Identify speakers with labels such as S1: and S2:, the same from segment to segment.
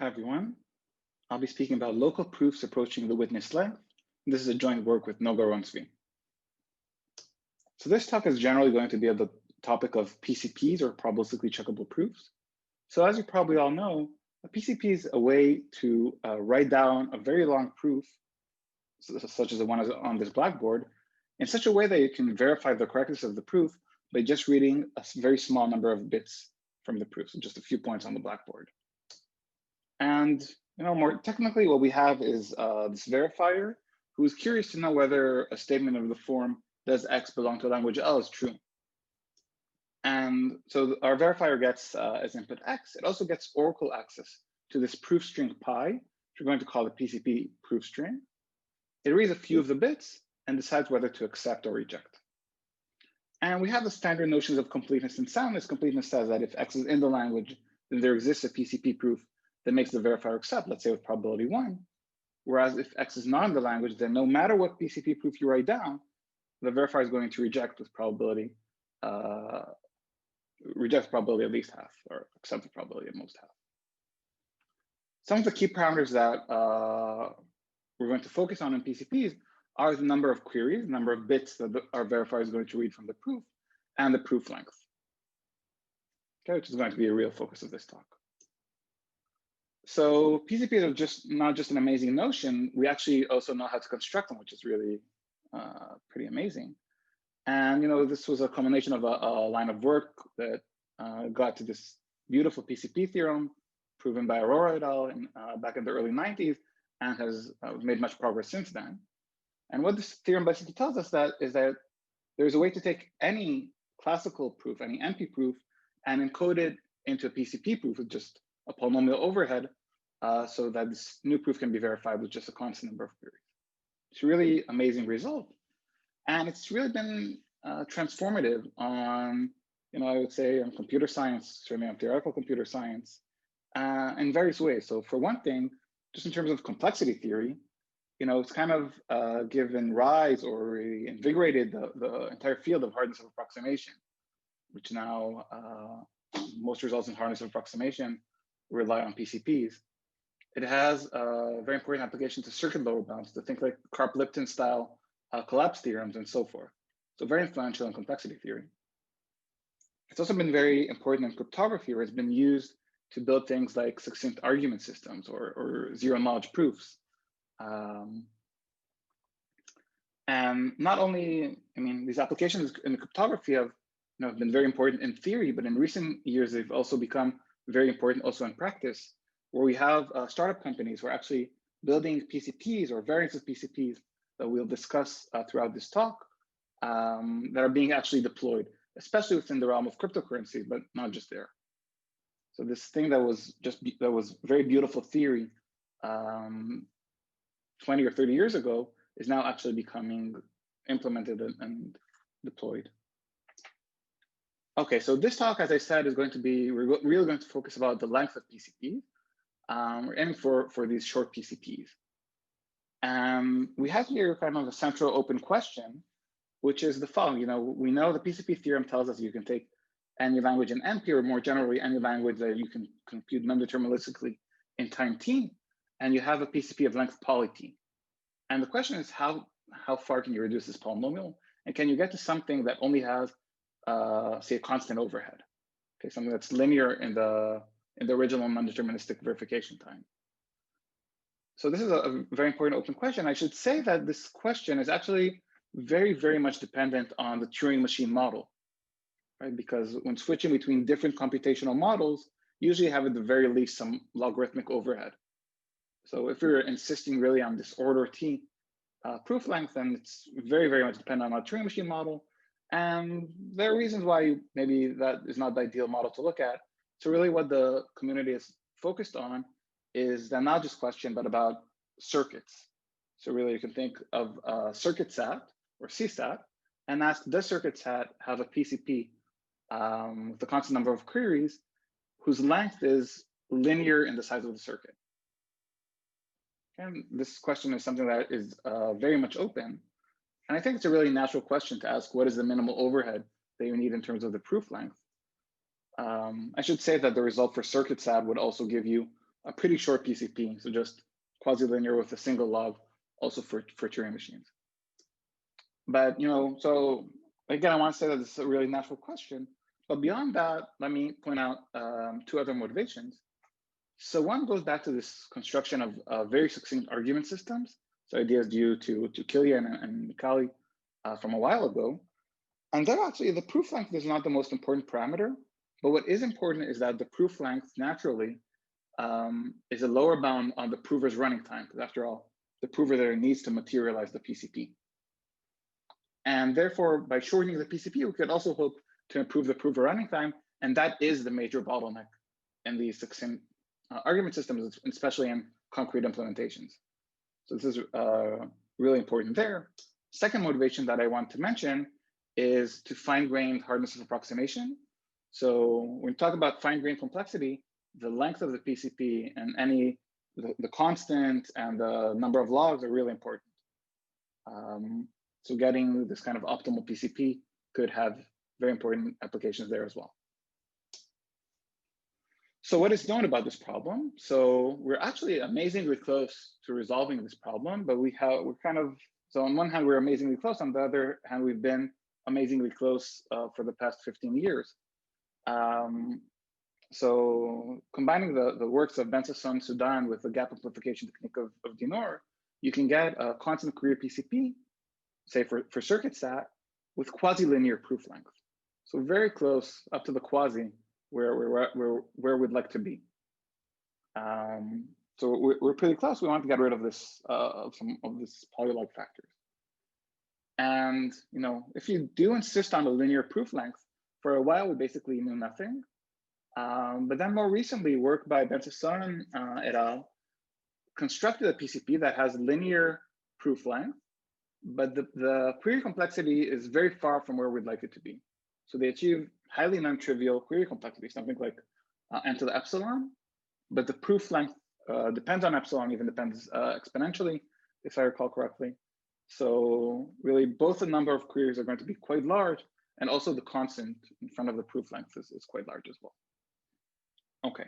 S1: Hi, everyone. I'll be speaking about local proofs approaching the witness length. This is a joint work with Noga Ron-Zewi. So this talk is generally going to be on the topic of PCPs, or probabilistically checkable proofs. So as you probably all know, a PCP is a way to write down a very long proof, such as the one on this blackboard, in such a way that you can verify the correctness of the proof by just reading a very small number of bits from the proof, so just a few points on the blackboard. And more technically, what we have is this verifier who is curious to know whether a statement of the form "does X belong to language L" is true. And so our verifier gets as input X. It also gets oracle access to this proof string pi, which we're going to call the PCP proof string. It reads a few of the bits and decides whether to accept or reject. And we have the standard notions of completeness and soundness. Completeness says that if X is in the language, then there exists a PCP proof that makes the verifier accept, let's say with probability 1. Whereas if X is not in the language, then no matter what PCP proof you write down, the verifier is going to reject with probability, reject probability at least half, or accept the probability at most half. Some of the key parameters that we're going to focus on in PCPs are the number of queries, the number of bits that our verifier is going to read from the proof, and the proof length, okay, which is going to be a real focus of this talk. So PCPs are not just an amazing notion, we actually also know how to construct them, which is really pretty amazing. And this was a combination of a line of work that got to this beautiful PCP theorem proven by Aurora et al. Back in the early 90s, and has made much progress since then. And what this theorem basically tells us is that there's a way to take any classical proof, any NP proof, and encode it into a PCP proof with just a polynomial overhead, so that this new proof can be verified with just a constant number of queries. It's a really amazing result. And it's really been transformative on, I would say, on computer science, certainly on theoretical computer science, in various ways. So for one thing, just in terms of complexity theory, it's kind of given rise or really invigorated the entire field of hardness of approximation, which now most results in hardness of approximation rely on PCPs. It has a very important application to circuit lower bounds, to think like Karp-Lipton style collapse theorems and so forth. So very influential in complexity theory. It's also been very important in cryptography, where it's been used to build things like succinct argument systems or zero knowledge proofs. And not only, these applications in cryptography have been very important in theory, but in recent years, they've also become very important also in practice, where we have startup companies who are actually building PCPs or variants of PCPs that we'll discuss throughout this talk, that are being actually deployed, especially within the realm of cryptocurrency, but not just there. So this thing that was very beautiful theory 20 or 30 years ago is now actually becoming implemented and deployed. Okay, so this talk, as I said, is going to be, we're really going to focus about the length of PCPs. We're aiming for these short PCPs. We have here kind of a central open question, which is the following. We know the PCP theorem tells us you can take any language in NP, or more generally, any language that you can compute non-deterministically in time t, and you have a PCP of length poly t. And the question is, how far can you reduce this polynomial? And can you get to something that only has, say, a constant overhead? Okay, something that's linear in the original non-deterministic verification time. So this is a very important open question. I should say that this question is actually very, very much dependent on the Turing machine model, right? Because when switching between different computational models, you usually have at the very least some logarithmic overhead. So if you're insisting really on this order t proof length, then it's very, very much dependent on a Turing machine model. And there are reasons why maybe that is not the ideal model to look at. So really what the community is focused on is the not just question, but about circuits. So really you can think of circuit SAT or CSAT and ask, does circuit SAT have a PCP with a constant number of queries whose length is linear in the size of the circuit? And this question is something that is very much open. And I think it's a really natural question to ask, what is the minimal overhead that you need in terms of the proof length? I should say that the result for circuit SAT would also give you a pretty short PCP, so just quasi-linear with a single log, also for Turing machines. But so again, I want to say that this is a really natural question. But beyond that, let me point out two other motivations. So one goes back to this construction of very succinct argument systems. So ideas due to Kilian and Mikhaly from a while ago. And there actually, the proof length is not the most important parameter, but what is important is that the proof length naturally is a lower bound on the prover's running time, because after all, the prover there needs to materialize the PCP. And therefore, by shortening the PCP, we could also hope to improve the prover running time, and that is the major bottleneck in these succinct argument systems, especially in concrete implementations. So this is really important there. Second motivation that I want to mention is to fine-grained hardness of approximation. So when we talk about fine-grained complexity, the length of the PCP and the constant and the number of logs are really important. So getting this kind of optimal PCP could have very important applications there as well. So what is known about this problem? So we're actually amazingly close to resolving this problem, but so on one hand, we're amazingly close. On the other hand, we've been amazingly close for the past 15 years. So combining the works of Ben-Sasson Sudan with the gap amplification technique of Dinor, you can get a constant Fourier PCP, say for circuit stat, with quasi-linear proof length. So very close up to the quasi where we'd like to be. So we're pretty close. We want to get rid of this some of this polylog factors. And if you do insist on a linear proof length, for a while we basically knew nothing. But then more recently, work by Ben-Sasson et al. Constructed a PCP that has linear proof length, but the query complexity is very far from where we'd like it to be. So they achieve highly non-trivial query complexity, something like n to the epsilon, but the proof length depends on epsilon, even depends exponentially, if I recall correctly. So really both the number of queries are going to be quite large, and also the constant in front of the proof length is quite large as well. Okay.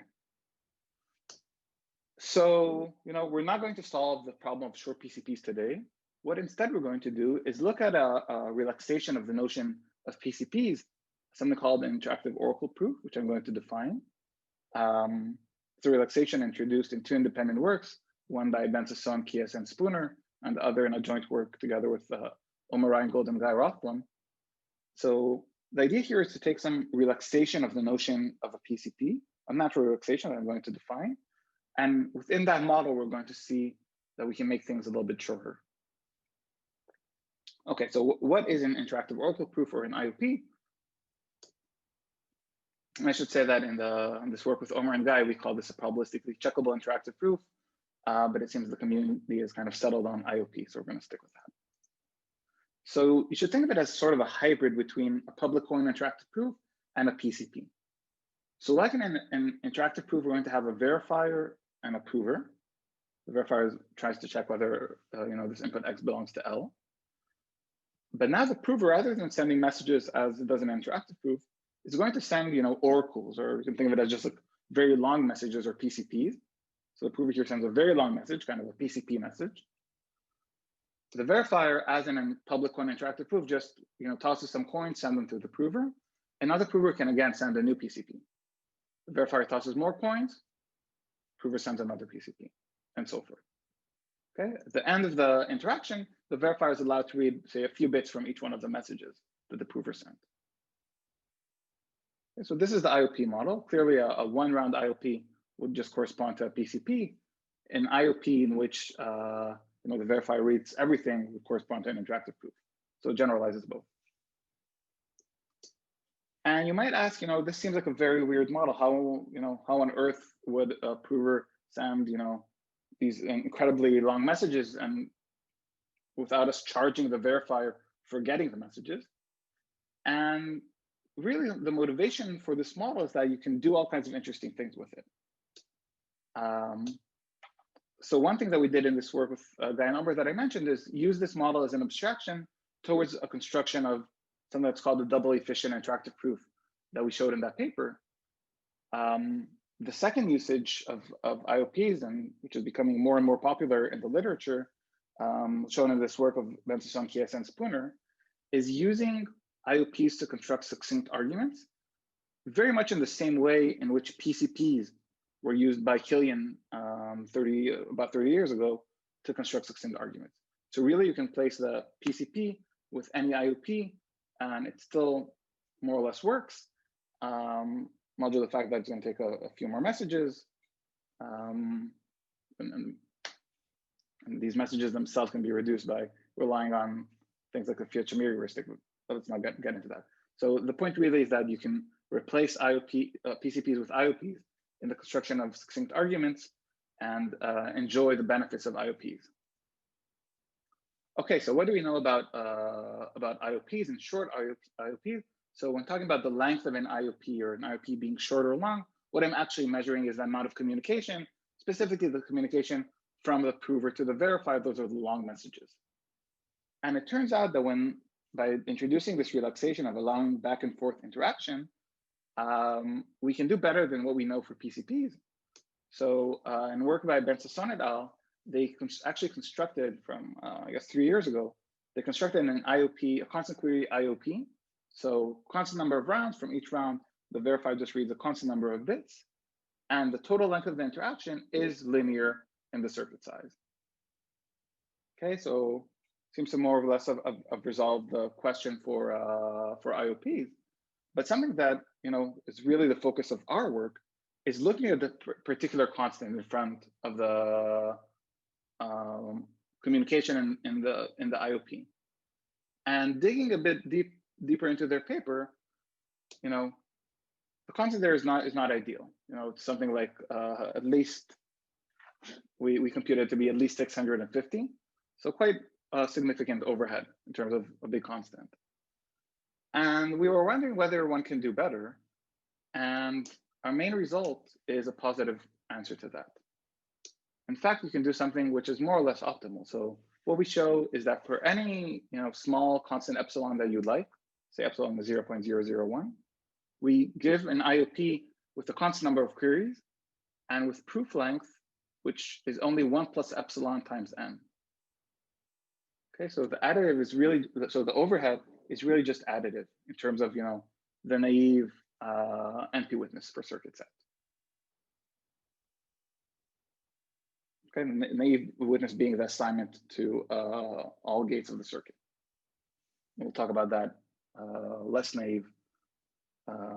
S1: So, we're not going to solve the problem of short PCPs today. What instead we're going to do is look at a relaxation of the notion of PCPs, something called an interactive oracle proof, which I'm going to define. It's a relaxation introduced in two independent works, one by Ben-Sasson, Kies, and Spooner, and the other in a joint work together with Omar Reingold and Guy Rothblum. So the idea here is to take some relaxation of the notion of a PCP, a natural relaxation that I'm going to define. And within that model, we're going to see that we can make things a little bit shorter. Okay, so what is an interactive oracle proof or an IOP? And I should say that in this work with Omar and Guy, we call this a probabilistically checkable interactive proof, but it seems the community is kind of settled on IOP, so we're going to stick with that. So you should think of it as sort of a hybrid between a public coin interactive proof and a PCP. So like in an interactive proof, we're going to have a verifier and a prover. The verifier tries to check whether this input X belongs to L. But now the prover, rather than sending messages as it does in an interactive proof, is going to send oracles, or you can think of it as just like very long messages or PCPs. So the prover here sends a very long message, kind of a PCP message. The verifier, as in a public coin interactive proof, just tosses some coins, send them to the prover. Another prover can again send a new PCP. The verifier tosses more coins, prover sends another PCP, and so forth. Okay. At the end of the interaction, the verifier is allowed to read, say, a few bits from each one of the messages that the prover sent. Okay, so this is the IOP model. Clearly, a one-round IOP would just correspond to a PCP. An IOP in which the verifier reads everything would correspond to an interactive proof. So it generalizes both. And you might ask, this seems like a very weird model. How on earth would a prover send, these incredibly long messages and without us charging the verifier for getting the messages? And really, the motivation for this model is that you can do all kinds of interesting things with it. So one thing that we did in this work with Guy and Omar that I mentioned is use this model as an abstraction towards a construction of something that's called a double efficient interactive proof that we showed in that paper. The second usage of IOPs, and which is becoming more and more popular in the literature, shown in this work of Benson, Chiesa, and Spooner, is using IOPs to construct succinct arguments, very much in the same way in which PCPs were used by Killian about 30 years ago to construct succinct arguments. So really you can place the PCP with any IOP and it still more or less works, modulo the fact that it's going to take a few more messages. And these messages themselves can be reduced by relying on things like the Fiat-Shamir heuristic, but let's not get into that. So the point really is that you can replace PCPs with IOPs in the construction of succinct arguments and enjoy the benefits of IOPs. Okay, so what do we know about IOPs and short IOPs? So when talking about the length of an IOP or an IOP being short or long, what I'm actually measuring is the amount of communication, specifically the communication from the prover to the verified. Those are the long messages. And it turns out that by introducing this relaxation of allowing back and forth interaction, we can do better than what we know for PCPs. So in work by Benson et al., they actually constructed from, I guess 3 years ago, they constructed an IOP, a constant query IOP. So constant number of rounds. From each round, the verified just reads a constant number of bits. And the total length of the interaction is linear in the circuit size. Okay, so seems to more or less have resolved the question for IOPs. But something that is really the focus of our work is looking at the particular constant in front of the communication in the IOP, and digging a bit deeper into their paper. The constant there is not ideal. It's something like at least we computed it to be at least 650. So quite a significant overhead in terms of a big constant. And we were wondering whether one can do better. And our main result is a positive answer to that. In fact, you can do something which is more or less optimal. So what we show is that for any small constant epsilon that you'd like, say epsilon is 0.001, we give an IOP with a constant number of queries and with proof length, which is only 1 plus epsilon times n. Okay, so the additive is really, so the overhead is really just additive in terms of the naive NP witness per circuit set. Okay, the naive witness being the assignment to all gates of the circuit. We'll talk about that less naive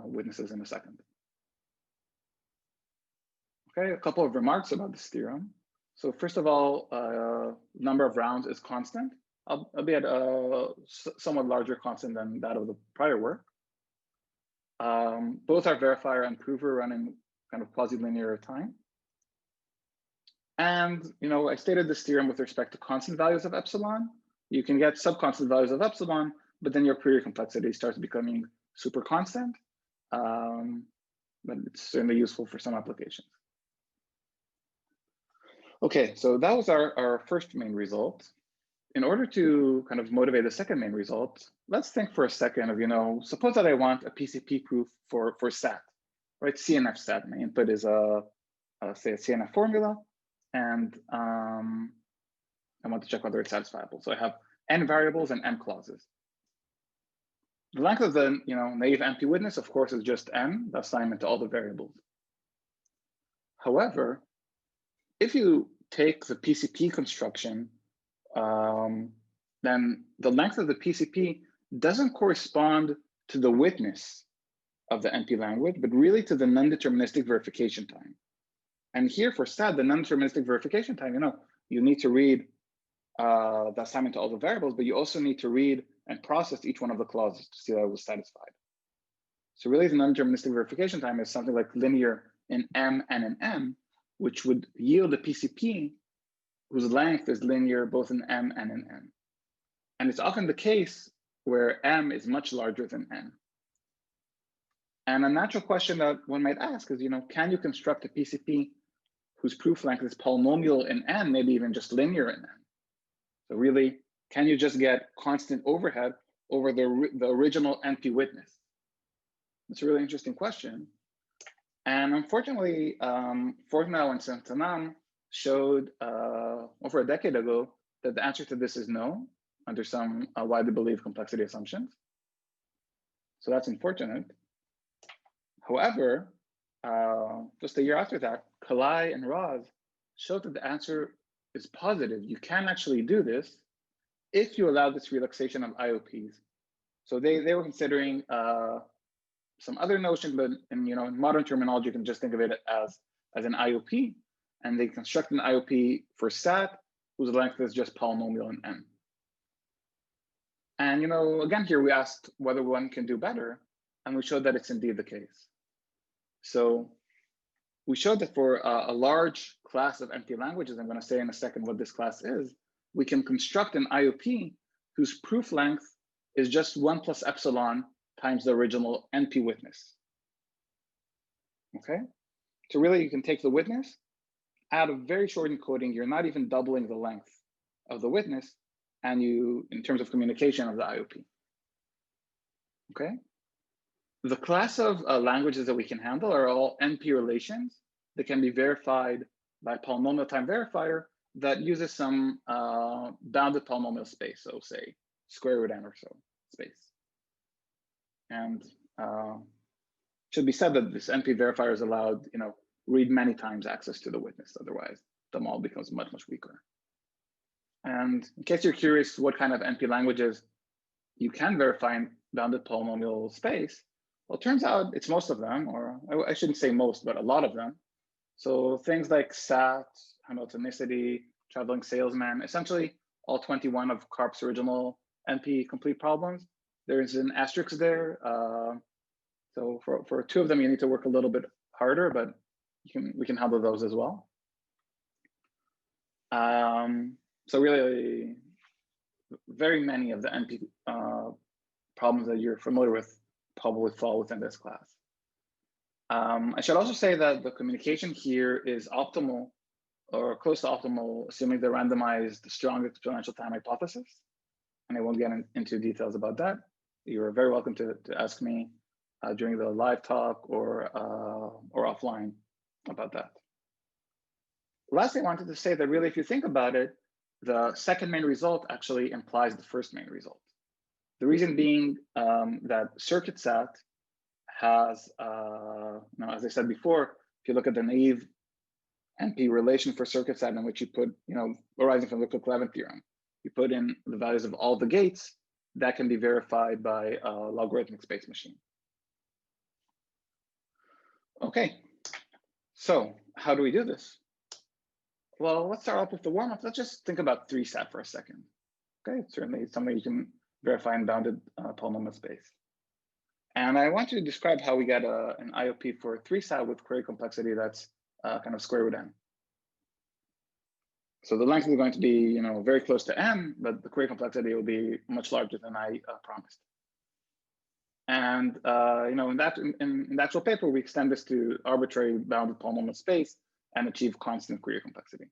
S1: witnesses in a second. Okay, a couple of remarks about this theorem. So first of all, number of rounds is constant, albeit a somewhat larger constant than that of the prior work. Both our verifier and prover run in kind of quasi-linear time. And I stated this theorem with respect to constant values of epsilon. You can get subconstant values of epsilon, but then your query complexity starts becoming super constant. But it's certainly useful for some applications. Okay, so that was our first main result. In order to kind of motivate the second main result, let's think for a second of, suppose that I want a PCP proof for SAT, right? CNF SAT. My input is say a CNF formula, and I want to check whether it's satisfiable. So I have n variables and m clauses. The length of the naive NP witness, of course, is just n, the assignment to all the variables. However, if you take the PCP construction, then the length of the PCP doesn't correspond to the witness of the NP language, but really to the non-deterministic verification time. And here for SAT, the non-deterministic verification time, you need to read the assignment to all the variables, but you also need to read and process each one of the clauses to see that it was satisfied. So really the non-deterministic verification time is something like linear in M and in M, which would yield a PCP whose length is linear both in M and in N. And it's often the case where M is much larger than N. And a natural question that one might ask is, can you construct a PCP whose proof length is polynomial in N, maybe even just linear in N? So really, can you just get constant overhead over the original NP witness? It's a really interesting question. And unfortunately, Fortnow and Santanan showed over a decade ago that the answer to this is no, under some widely believed complexity assumptions. So that's unfortunate. However, just a year after that, Kalai and Roz showed that the answer is positive. You can actually do this if you allow this relaxation of IOPs. So they were considering some other notion, but in modern terminology, you can just think of it as an IOP, and they construct an IOP for SAT whose length is just polynomial in n. And again, here we asked whether one can do better, and we showed that it's indeed the case. So we showed that for a large class of NP languages, I'm going to say in a second what this class is, we can construct an IOP whose proof length is just 1 plus epsilon times the original NP witness. Okay, so really you can take the witness, add a very short encoding, you're not even doubling the length of the witness, and you, in terms of communication of the IOP. Okay, the class of languages that we can handle are all NP relations that can be verified by polynomial time verifier that uses some bounded polynomial space, so say square root n or so space. And should be said that this NP verifier is allowed, read many times access to the witness. Otherwise, the model becomes much, much weaker. And in case you're curious what kind of NP languages you can verify in bounded polynomial space, well, it turns out it's most of them, or I shouldn't say most, but a lot of them. So things like SAT, Hamiltonicity, Traveling Salesman, essentially all 21 of Karp's original NP complete problems. There's an asterisk there. So for 2 of them, you need to work a little bit harder, but we can handle those as well. So really, very many of the NP problems that you're familiar with probably fall within this class. I should also say that the communication here is optimal or close to optimal, assuming the randomized strong exponential time hypothesis. And I won't get into details about that. You're very welcome to ask me during the live talk or offline about that. Lastly, I wanted to say that really, if you think about it, the second main result actually implies the first main result. The reason being that circuit SAT has, as I said before, if you look at the naive NP relation for circuit SAT in which you put, arising from the Cook-Levin theorem, you put in the values of all the gates, that can be verified by a logarithmic space machine. Okay, so how do we do this? Well, let's start off with the warm-up. Let's just think about 3-SAT for a second. Okay, it's certainly something you can verify in bounded polynomial space. And I want you to describe how we get an IOP for 3-SAT with query complexity that's kind of square root n. So the length is going to be, very close to n, but the query complexity will be much larger than I promised. And in the actual paper, we extend this to arbitrary bounded polynomial space and achieve constant query complexity.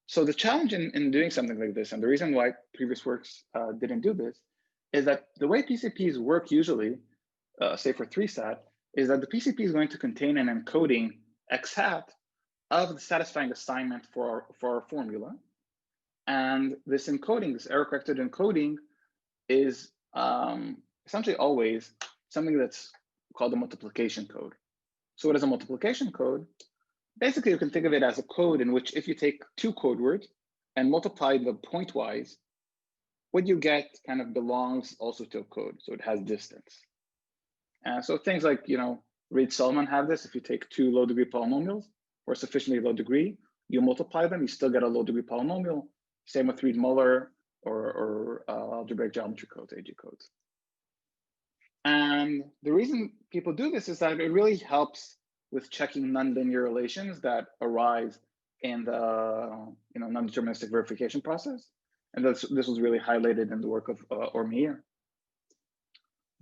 S1: So the challenge in doing something like this, and the reason why previous works didn't do this, is that the way PCPs work usually, say for 3-SAT, is that the PCP is going to contain an encoding x hat of the satisfying assignment for our formula. And this encoding, this error-corrected encoding, is essentially always something that's called a multiplication code. So what is a multiplication code? Basically, you can think of it as a code in which if you take 2 code words and multiply them pointwise, what you get kind of belongs also to a code. So it has distance. So things like, Reed-Solomon have this. If you take 2 low-degree polynomials or sufficiently low degree, you multiply them, you still get a low-degree polynomial. Same with Reed-Muller or algebraic geometry codes, AG codes. And the reason people do this is that it really helps with checking nonlinear relations that arise in the non-deterministic verification process. And this was really highlighted in the work of Ormeyer.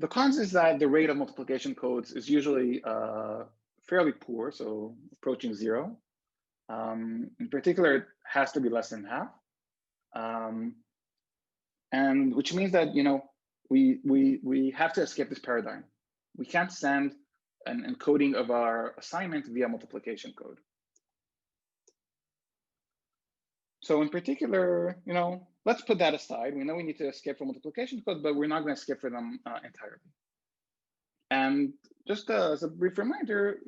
S1: The cons is that the rate of multiplication codes is usually fairly poor, so approaching 0. In particular, it has to be less than half. And which means that we have to escape this paradigm. We can't send an encoding of our assignment via multiplication code. So in particular, let's put that aside. We know we need to skip for multiplication code, but we're not going to skip for them entirely. And just as a brief reminder,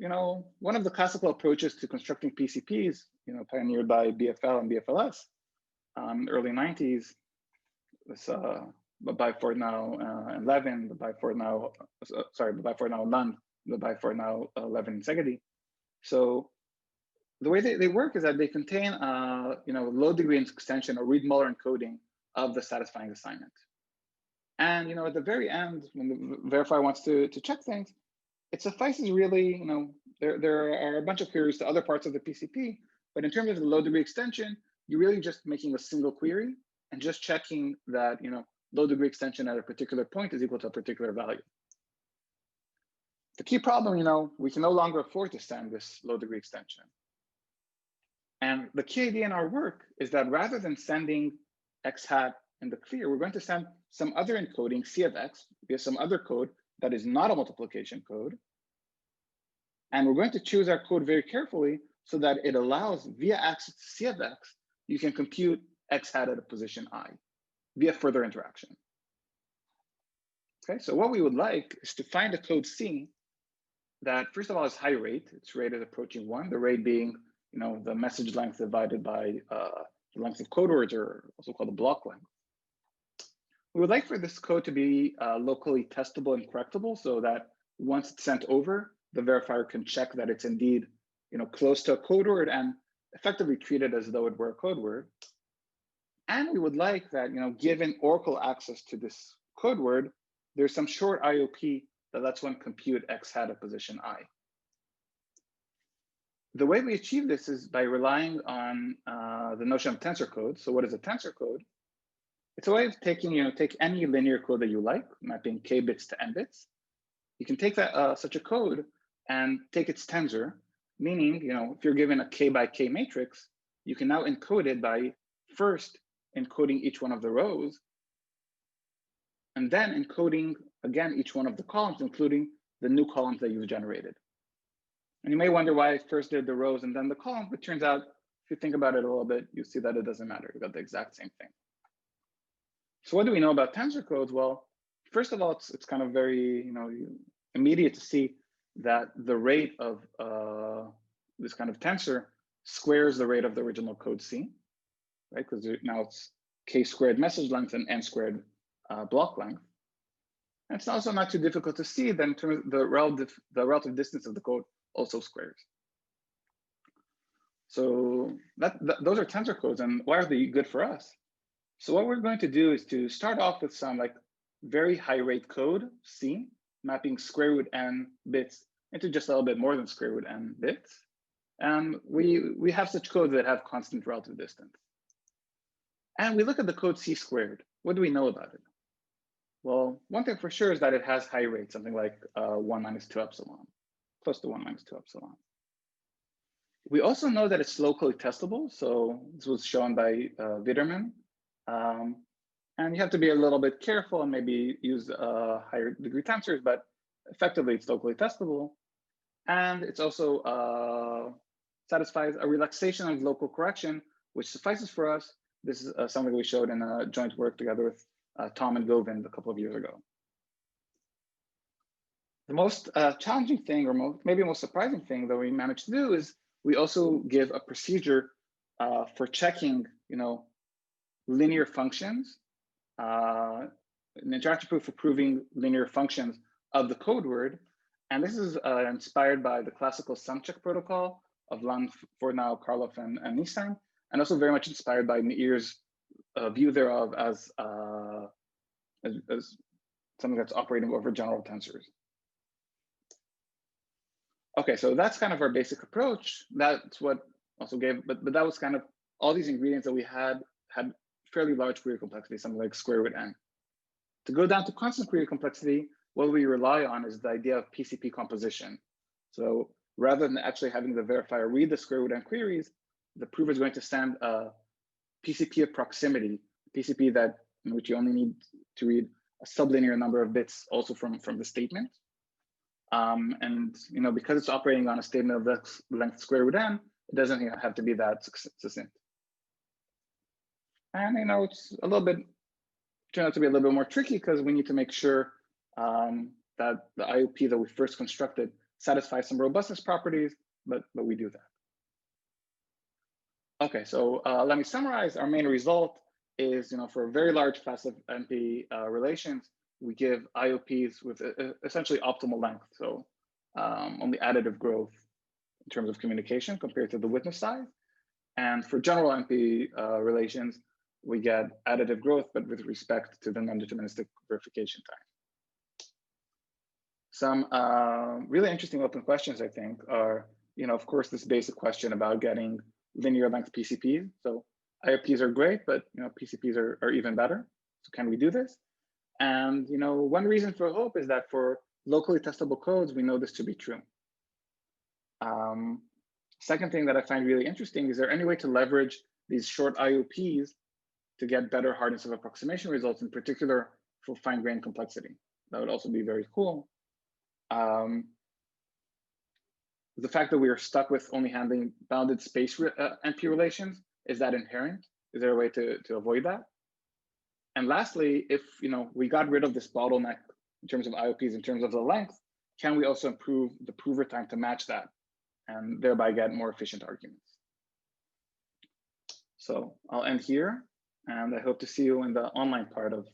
S1: one of the classical approaches to constructing PCPs, pioneered by BFL and BFLS in the early 90s, was by Fortnow and Levin, by Fortnow Lund, by Fortnow Levin and Segedi. So the way they work is that they contain low degree extension or Reed-Muller encoding of the satisfying assignment. And at the very end, when the verifier wants to check things, it suffices really, there are a bunch of queries to other parts of the PCP, but in terms of the low degree extension, you're really just making a single query and just checking that low degree extension at a particular point is equal to a particular value. The key problem, we can no longer afford to send this low degree extension. And the key idea in our work is that rather than sending x hat in the clear, we're going to send some other encoding, C of x, via some other code that is not a multiplication code. And we're going to choose our code very carefully so that it allows, via access to C of x, you can compute x hat at a position I via further interaction. Okay, so what we would like is to find a code C that, first of all, is high rate. Its rate is approaching 1, the rate being the message length divided by the length of code words, or also called the block length. We would like for this code to be locally testable and correctable so that once it's sent over, the verifier can check that it's indeed close to a code word and effectively treat it as though it were a code word. And we would like that, given Oracle access to this code word, there's some short IOP that lets one compute x hat at position I. The way we achieve this is by relying on the notion of tensor codes. So what is a tensor code? It's a way of taking, take any linear code that you like, mapping k bits to n bits. You can take that such a code and take its tensor, meaning, if you're given a k by k matrix, you can now encode it by first encoding each one of the rows, and then encoding again each one of the columns, including the new columns that you've generated. And you may wonder why I first did the rows and then the column, but it turns out, if you think about it a little bit, you see that it doesn't matter. You got the exact same thing. So what do we know about tensor codes? Well, first of all, it's kind of very immediate to see that the rate of this kind of tensor squares the rate of the original code C, right? Because now it's k squared message length and n squared block length. And it's also not too difficult to see that in terms of the relative distance of the code also squares. So those are tensor codes, and why are they good for us? So what we're going to do is to start off with some very high rate code, C, mapping square root n bits into just a little bit more than square root n bits. And we have such codes that have constant relative distance. And we look at the code C squared. What do we know about it? Well, one thing for sure is that it has high rate, something like 1 minus 2 epsilon, close to 1 minus 2 epsilon. We also know that it's locally testable. So this was shown by Widerman. And you have to be a little bit careful and maybe use higher degree tensors, but effectively it's locally testable. And it's also satisfies a relaxation of local correction, which suffices for us. This is something we showed in a joint work together with Tom and Govind a couple of years ago. The most challenging thing, or maybe most surprising thing that we managed to do is we also give a procedure for checking, linear functions, an interaction proof for proving linear functions of the code word. And this is inspired by the classical sum check protocol of Lund, Fortnow, Karloff, and Nissan, and also very much inspired by Meir's view thereof as something that's operating over general tensors. Okay, so that's kind of our basic approach. That's what also gave, but that was kind of all these ingredients that we had fairly large query complexity, something like square root n. To go down to constant query complexity, what we rely on is the idea of PCP composition. So rather than actually having the verifier read the square root n queries, the prover is going to send a PCP of proximity, PCP that in which you only need to read a sublinear number of bits also from the statement. And because it's operating on a statement of length square root n, it doesn't have to be that succinct. And it's a little bit turned out to be a little bit more tricky because we need to make sure that the IOP that we first constructed satisfies some robustness properties, but we do that. Okay, so let me summarize. Our main result is, for a very large class of NP relations, we give IOPs with essentially optimal length. So only additive growth in terms of communication compared to the witness size. And for general NP relations, we get additive growth, but with respect to the non-deterministic verification time. Some really interesting open questions, I think, are, of course, this basic question about getting linear length PCPs. So IOPs are great, but PCPs are even better. So can we do this? And one reason for hope is that for locally testable codes, we know this to be true. Second thing that I find really interesting, is there any way to leverage these short IOPs to get better hardness of approximation results, in particular for fine-grained complexity? That would also be very cool. The fact that we are stuck with only handling bounded space NP relations, is that inherent? Is there a way to avoid that? And lastly, if we got rid of this bottleneck in terms of IOPs, in terms of the length, can we also improve the prover time to match that and thereby get more efficient arguments? So I'll end here, and I hope to see you in the online part of